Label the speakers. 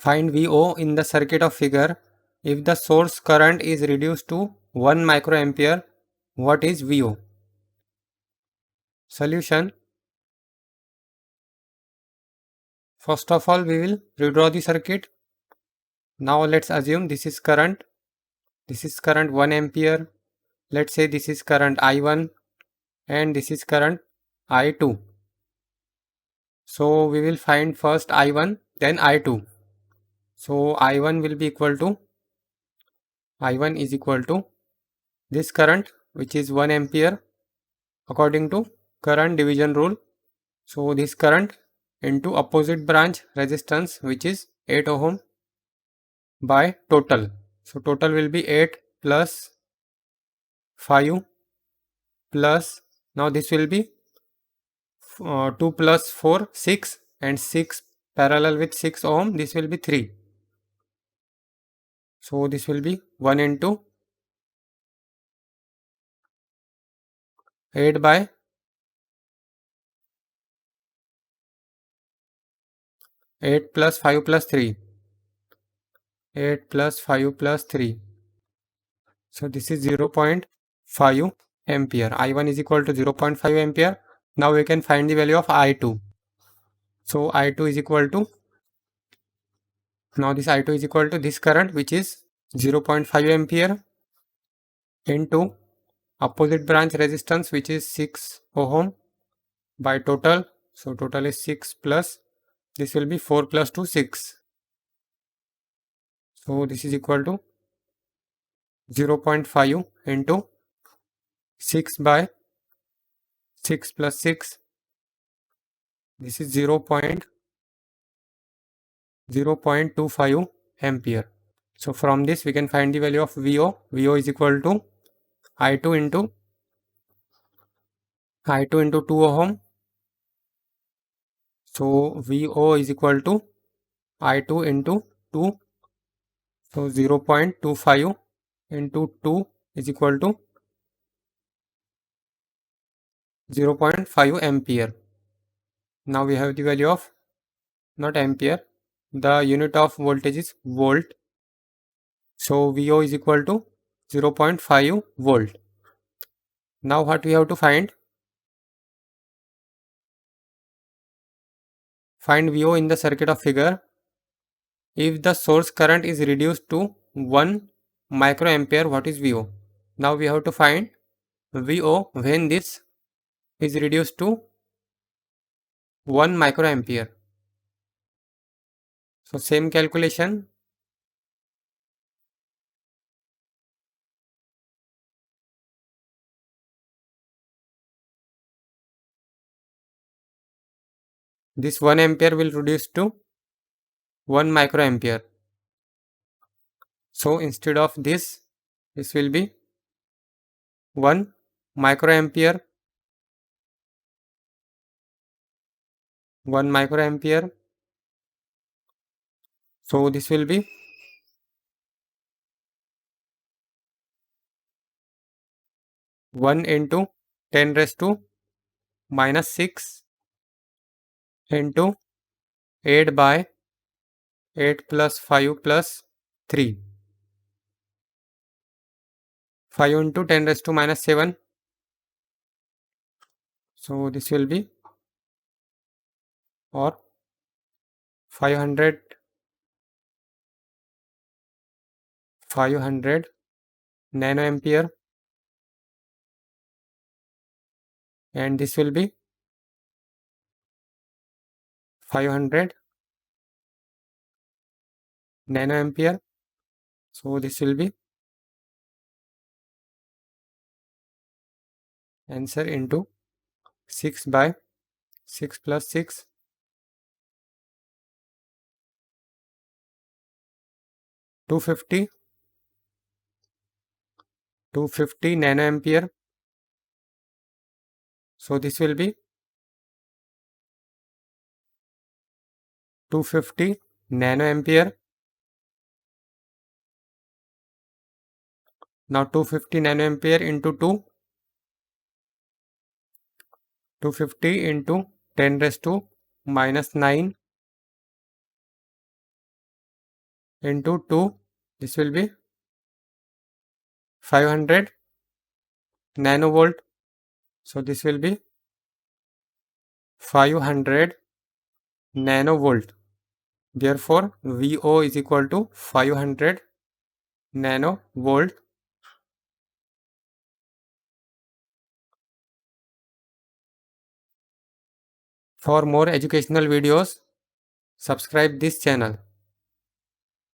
Speaker 1: Find VO in the circuit of figure. If the source current is reduced to 1 microampere, what is VO? Solution. First of all, we will redraw the circuit. Now let's assume this is current. This is current 1 ampere. Let's say this is current I1 and this is current I2. So we will find first I1 then I2. So I1 will be equal to I1 is equal to this current which is 1 ampere according to current division rule. So this current into opposite branch resistance which is 8 ohm by total. So total will be 8 plus 5 plus, now this will be 2 plus 4 6 and 6 parallel with 6 ohm, this will be 3. So this will be 1 into 8 by 8 plus 5 plus 3. 8 plus 5 plus 3. So this is 0.5 ampere. I1 is equal to 0.5 ampere. Now we can find the value of I2. So I2 is equal to, now this I2 is equal to this current which is 0.5 ampere into opposite branch resistance which is 6 ohm by total. So total is 6 plus, this will be 4 plus 2 6. So this is equal to 0.5 into 6 by 6 plus 6. This is 0.25 ampere. So from this we can find the value of VO. VO is equal to I2 into 2 ohm. So VO is equal to I2 into 2. So 0.25 into 2 is equal to 0.5 ampere. Now we have the value of, not ampere, the unit of voltage is volt. So VO is equal to 0.5 volt. Now what we have to find? Find VO in the circuit of figure. If the source current is reduced to 1 microampere, what is VO? Now we have to find VO when this is reduced to 1 microampere. So same calculation. This 1 ampere will reduce to 1 microampere. So instead of this will be 1 microampere, 1 microampere. So this will be 1 into 10 raised to minus 6 into 8 by 8 plus 5 plus 3. 5 into 10 raised to minus 7. So this will be, or 500 nanoampere, and this will be 500 nanoampere. So this will be answer into 6 by 6 plus 6. 250 nanoampere. So this will be 250 nanoampere. Now 250 nanoampere into 2. 250 into 10 raised to minus 9 into 2, this will be 500 nanovolt. So this will be 500 nanovolt. Therefore, VO is equal to 500 nanovolt. For more educational videos, subscribe this channel.